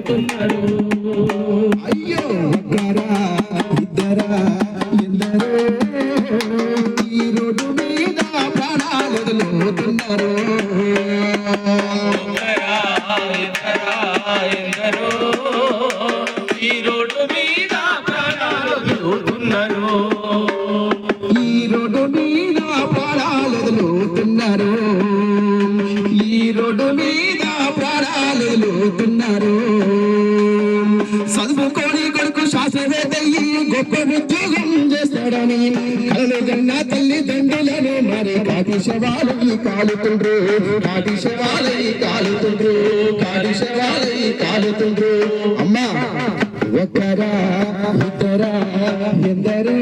పోతున్నారు. అయ్యో ఒక్కరా ఇద్దరా ఎందరో ఈ రోడ్డు మీద ప్రాణాలు వదులుతున్నారు. ఎందరో ఈ రోడ్డు మీద ప్రాణాలు వదులుతున్నారు. ఈ రోడ్డు మీద ప్రాణాలు వదులుతున్నారు. ఈ రోడ్డు మీద ప్రాణాలు వదులుతున్నారు. చదువుకోని కొడుకు శాస్త్రవేత్త గొప్ప ఉద్యోగం చేస్తాడని కలలు కన్నా తల్లిదండ్రులను మరి కాటి శవాలై కాలుతుండ్రు. కాటి శవాలై కాలుతుండ్రు. కాటి శవాలై కాలుతుండ్రు. అమ్మా ఒక్కరా ఇద్దరా ఎందరో